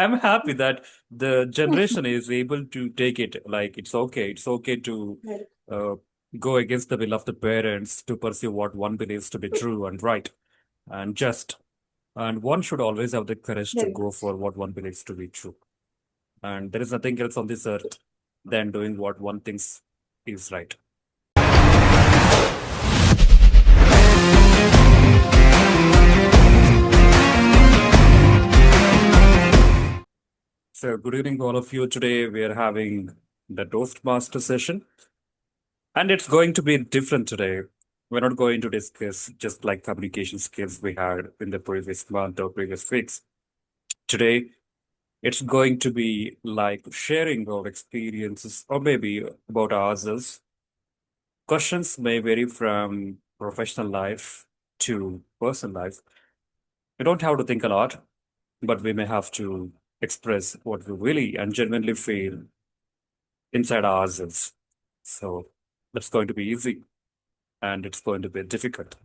I'm happy that the generation is able to take it like it's okay. It's okay to Right. uh, go against the will of the parents to pursue what one believes to be true and right and just. And one should always have the courage to Very go much. for what one believes to be true. And there is nothing else on this earth than doing what one thinks is right. So, good evening, to all of you. Today, we are having the Toastmaster session, and it's going to be different today. We're not going to discuss just like communication skills we had in the previous month or previous weeks. Today, it's going to be like sharing our experiences or maybe about ourselves. Questions may vary from professional life to personal life. We don't have to think a lot, but we may have to express what we really and genuinely feel inside ourselves. So that's going to be easy and it's going to be difficult.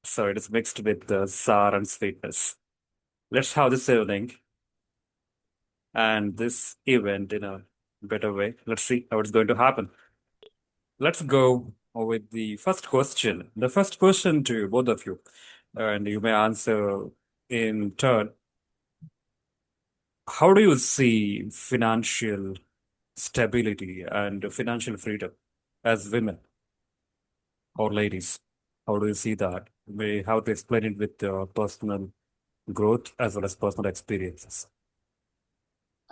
So it is mixed with the sour and sweetness. Let's have this evening and this event in a better way. Let's see how it's going to happen. Let's go with the first question. The first question to both of you, and you may answer in turn. How do you see financial stability and financial freedom as women or ladies? How do you see that? We have to explain it with personal growth as well as personal experiences.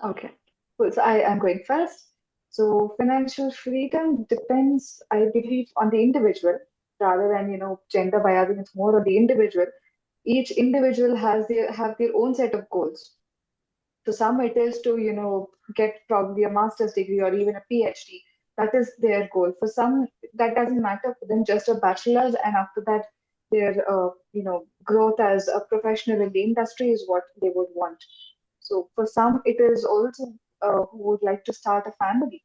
Okay. Cool. So I'm going first. So financial freedom depends, I believe, on the individual rather than, gender biasing. It's more on the individual. Each individual have their own set of goals. For some, it is to, get probably a master's degree or even a PhD. That is their goal. For some, that doesn't matter. For them, just a bachelor's, and after that, their, growth as a professional in the industry is what they would want. So for some, it is also who would like to start a family.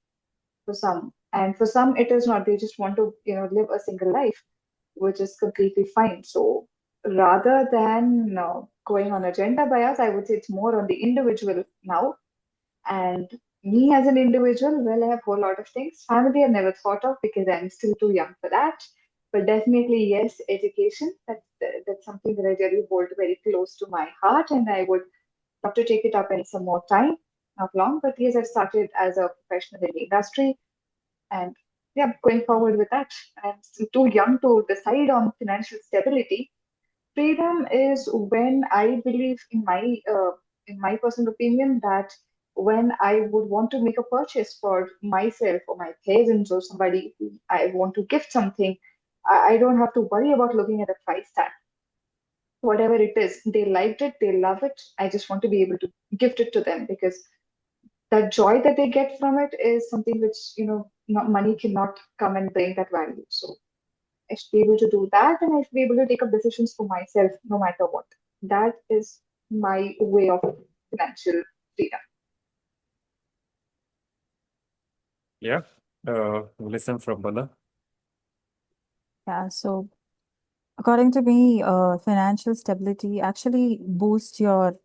For some, and for some, it is not. They just want to, live a single life, which is completely fine. So rather than going on a gender bias, I would say it's more on the individual now. And me as an individual, well, I have a whole lot of things. Family I never thought of because I'm still too young for that. But definitely, yes, education. That's something that I really hold very close to my heart, and I would love to take it up in some more time, not long. But yes, I've started as a professional in the industry, and yeah, going forward with that. I'm still too young to decide on financial stability. Freedom is when I believe in my personal opinion that when I would want to make a purchase for myself or my parents or somebody who I want to gift something, I don't have to worry about looking at a price tag. Whatever it is, they liked it, they love it. I just want to be able to gift it to them because that joy that they get from it is something which money cannot come and bring that value. So I should be able to do that, and I should be able to take up decisions for myself no matter what. That is my way of financial freedom. Yeah. Listen from Bala. Yeah, so according to me, financial stability actually boosts your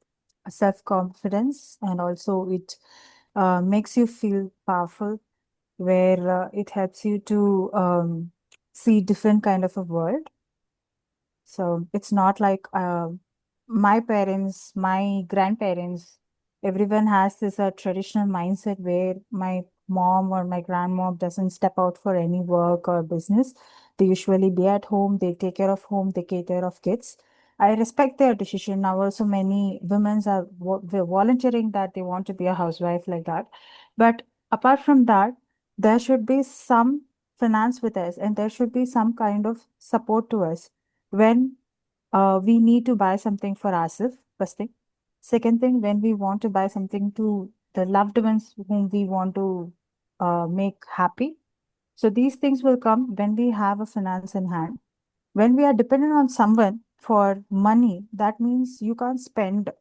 self-confidence and also it makes you feel powerful, where it helps you to see different kind of a world. So it's not like my parents, my grandparents, everyone has this traditional mindset where my mom or my grandmom doesn't step out for any work or business. They usually be at home, they take care of home, they take care of kids. I respect their decision. Now also many women are volunteering that they want to be a housewife like that. But apart from that, there should be some finance with us and there should be some kind of support to us when we need to buy something for ourselves, first thing. Second thing, when we want to buy something to the loved ones whom we want to make happy. So these things will come when we have a finance in hand. When we are dependent on someone for money, that means you can't spend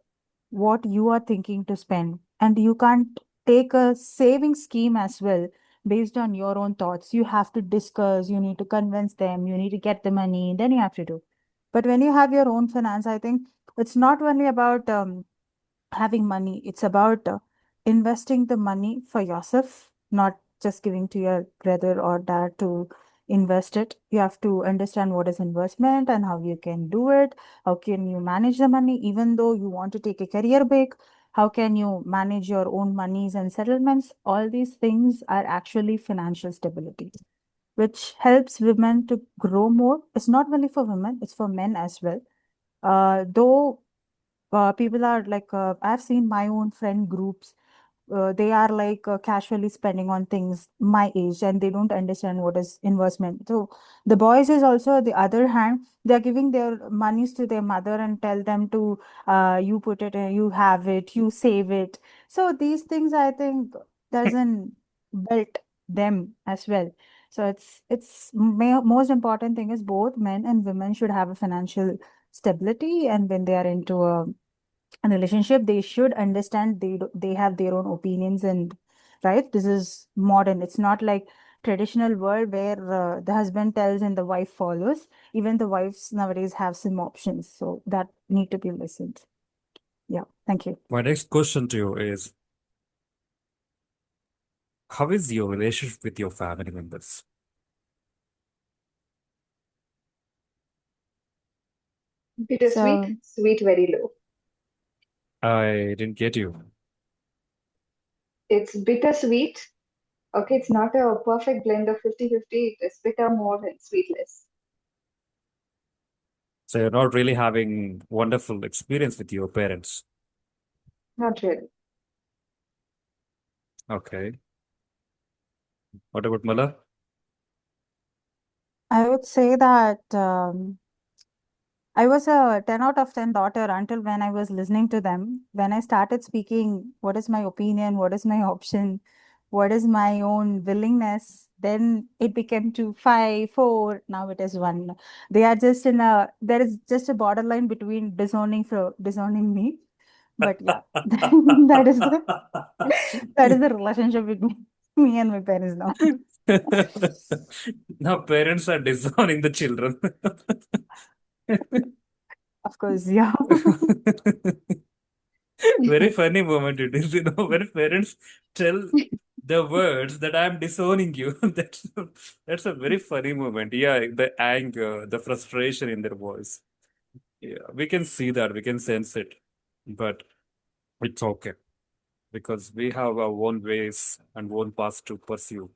what you are thinking to spend. And you can't take a saving scheme as well based on your own thoughts. You have to discuss, you need to convince them, you need to get the money, then you have to do. But when you have your own finance, I think it's not only about having money. It's about investing the money for yourself, not just giving to your brother or dad to invest it. You have to understand what is investment and how you can do it. How can you manage the money, even though you want to take a career break? How can you manage your own monies and settlements? All these things are actually financial stability, which helps women to grow more. It's not only for women, it's for men as well. Though people are like, I've seen my own friend groups, they are like casually spending on things my age and they don't understand what is investment. So the boys is also the other hand, they're giving their monies to their mother and tell them to you put it, you have it, you save it. So these things I think doesn't build them as well. So most important thing is both men and women should have a financial stability, and when they are into a relationship they should understand they have their own opinions, and right, this is modern. It's not like traditional world where the husband tells and the wife follows. Even the wives nowadays have some options, so that need to be listened. Yeah, thank you. My next question to you is, how is your relationship with your family members? Bittersweet, So sweet, very low. I didn't get you. It's bittersweet. Okay, it's not a perfect blend of 50-50. It is bitter more and sweet less. So you're not really having wonderful experience with your parents. Not really. Okay. What about Mala? I would say that I was a 10 out of 10 daughter until when I was listening to them. When I started speaking, what is my opinion? What is my option? What is my own willingness? Then it became to 5, 4. Now it is 1. They are just there is just a borderline between disowning me. But yeah, that is the, that is the relationship between me and my parents now. Now parents are disowning the children. Of course, yeah. Very funny moment it is, when parents tell the words that I'm disowning you. That's a very funny moment. Yeah, the anger, the frustration in their voice. Yeah, we can see that, we can sense it, but it's okay because we have our own ways and own paths to pursue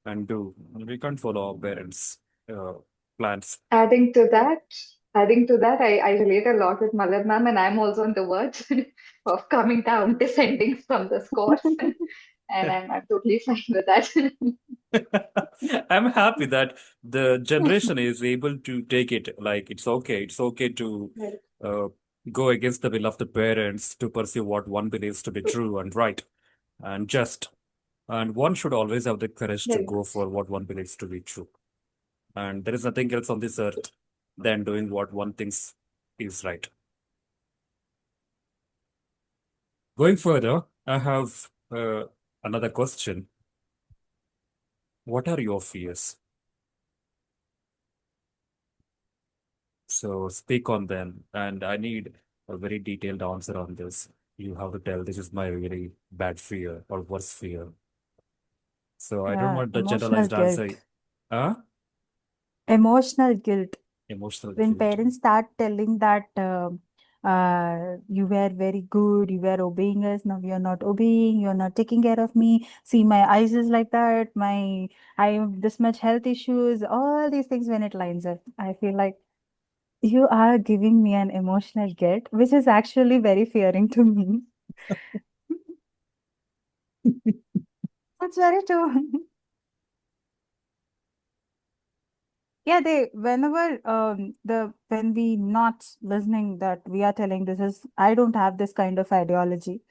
and do. We can't follow our parents' uh, plans. Adding to that, I relate a lot with Malad ma'am, and I'm also on the verge of coming down, descending from the scores, and I'm totally fine with that. I'm happy that the generation is able to take it like it's okay. It's okay to Right. uh, go against the will of the parents to pursue what one believes to be true and right and just. And one should always have the courage to Very go much. for what one believes to be true. And there is nothing else on this earth than doing what one thinks is right. Going further, I have another question. What are your fears? So speak on them, and I need a very detailed answer on this. You have to tell this is my really bad fear or worst fear. So I don't Yeah, want the emotional generalized answer. guilt. Huh? Emotional guilt. Emotional When guilt. parents start telling that you were very good, you were obeying us, now you're not obeying, you're not taking care of me. See, my eyes is like that, I have this much health issues, all these things when it lines up. I feel like you are giving me an emotional guilt, which is actually very fearing to me. That's very true. Yeah, they whenever the when we not listening that we are telling this is I don't have this kind of ideology,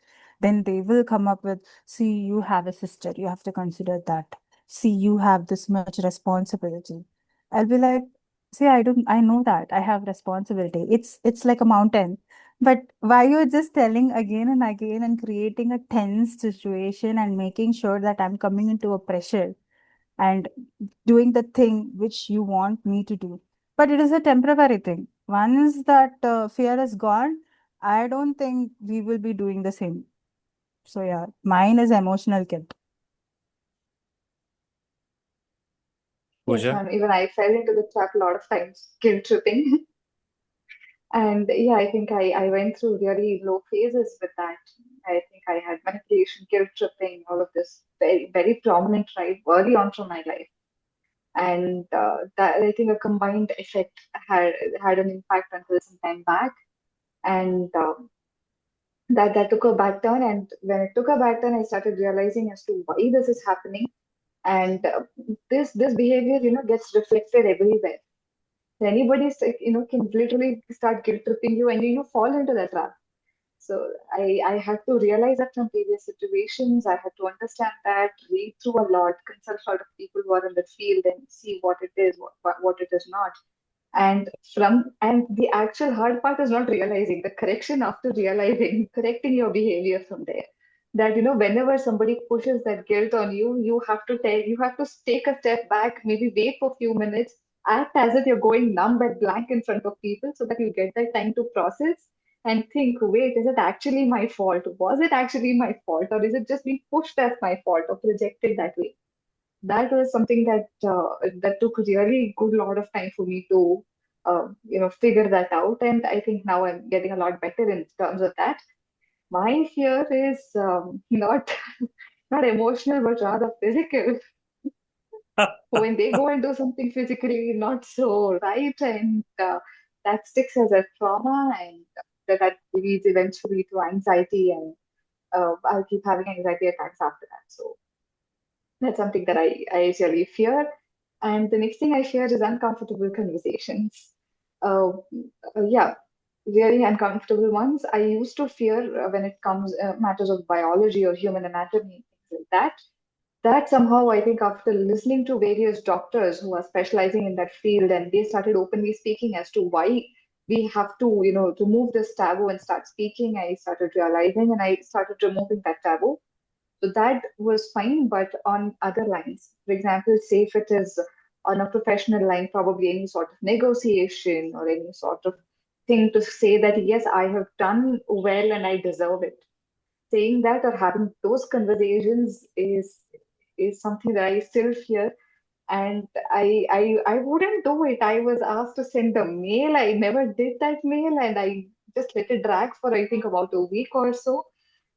then they will come up with, see, you have a sister, you have to consider that. See, you have this much responsibility. I'll be like, see, I know that I have responsibility. It's like a mountain. But why you're just telling again and again and creating a tense situation and making sure that I'm coming into a pressure and doing the thing which you want me to do. But it is a temporary thing. Once that fear is gone, I don't think we will be doing the same. So yeah, mine is emotional guilt. Yes, Pooja? ma'am. Even I fell into the trap a lot of times, guilt tripping. And yeah, I think I went through really low phases with that. I think I had manipulation, guilt tripping, all of this very, very prominent right early on from my life. And that I think a combined effect had an impact until some time back. And that took a back turn. And when it took a back turn, I started realizing as to why this is happening. And this behavior, gets reflected everywhere. Anybody's like, can literally start guilt tripping you and fall into that trap. So I had to realize that from previous situations. I had to understand that, read through a lot, consult a lot of people who are in the field and see what it is, what it is not. And the actual hard part is not realizing the correction after realizing, correcting your behavior from there. That whenever somebody pushes that guilt on you, you have to take a step back, maybe wait for a few minutes, act as if you're going numb and blank in front of people so that you get that time to process and think, wait, is it actually my fault? Was it actually my fault? Or is it just being pushed as my fault or projected that way? That was something that took really good lot of time for me to figure that out, and I think now I'm getting a lot better in terms of that. My fear is not not emotional but rather physical. When they go and do something physically not so right, and that sticks as a trauma, and that leads eventually to anxiety, and I'll keep having anxiety attacks after that. So that's something that I really fear. And the next thing I fear is uncomfortable conversations. Uh, yeah, really uncomfortable ones. I used to fear when it comes matters of biology or human anatomy, things like that. That somehow I think after listening to various doctors who are specializing in that field, and they started openly speaking as to why we have to, remove this taboo and start speaking, I started realizing and I started removing that taboo. So that was fine, but on other lines, for example, say if it is on a professional line, probably any sort of negotiation or any sort of thing to say that, yes, I have done well and I deserve it. Saying that or having those conversations is something that I still fear. And I wouldn't do it. I was asked to send a mail. I never did that mail, and I just let it drag for I think about a week or so,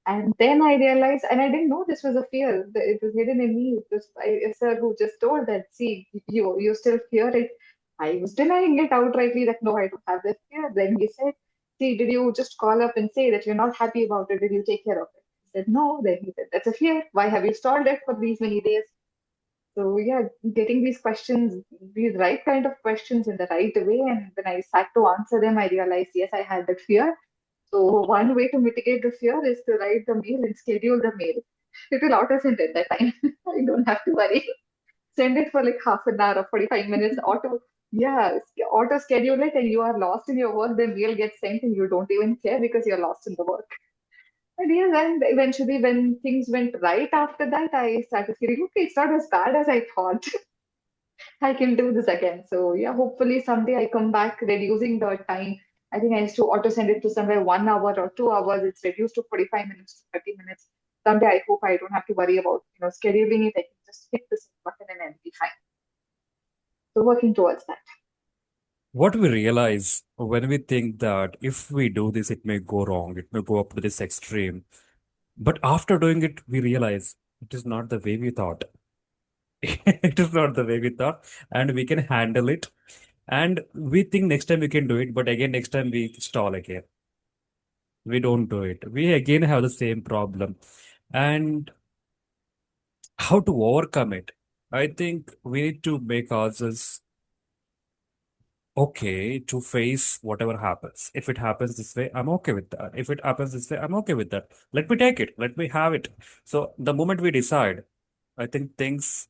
and then I realized, and I didn't know this was a fear. It was hidden in me. It was a sir who just told that, see, you still fear it. I was denying it outrightly that no, I don't have that fear. Then he said, see, did you just call up and say that you're not happy about it? Did you take care of it? I said, no. Then he said, that's a fear. Why have you stalled it for these many days? So yeah, getting these questions, these right kind of questions in the right way. And when I sat to answer them, I realized, yes, I had that fear. So one way to mitigate the fear is to write the mail and schedule the mail. It will auto send at that time. I don't have to worry. Send it for like half an hour or 45 minutes. Yeah, auto schedule it, and you are lost in your work. The mail gets sent and you don't even care because you're lost in the work. And yes, and eventually when things went right after that, I started feeling, okay, it's not as bad as I thought. I can do this again. So yeah, hopefully someday I come back reducing the time. I think I used to auto send it to somewhere 1 hour or 2 hours. It's reduced to 45 minutes to 30 minutes. Someday I hope I don't have to worry about scheduling it. I can just hit this button and I'll be fine. So working towards that. What we realize when we think that if we do this, it may go wrong, it may go up to this extreme. But after doing it, we realize it is not the way we thought. It is not the way we thought, and we can handle it. And we think next time we can do it, but again, next time we stall again. We don't do it. We again have the same problem. And how to overcome it? I think we need to make ourselves okay to face whatever happens. If it happens this way, I'm okay with that. If it happens this way, I'm okay with that. Let me take it. Let me have it. So the moment we decide, I think things,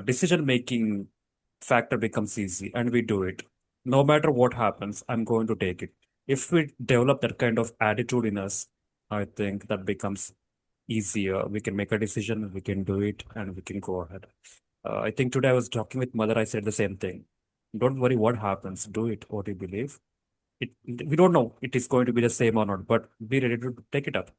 decision making factor becomes easy and we do it. No matter what happens, I'm going to take it. If we develop that kind of attitude in us, I think that becomes easier. We can make a decision, we can do it, and we can go ahead. I think today I was talking with mother, I said the same thing. Don't worry what happens, do it, what you believe. we don't know it is going to be the same or not, but be ready to take it up.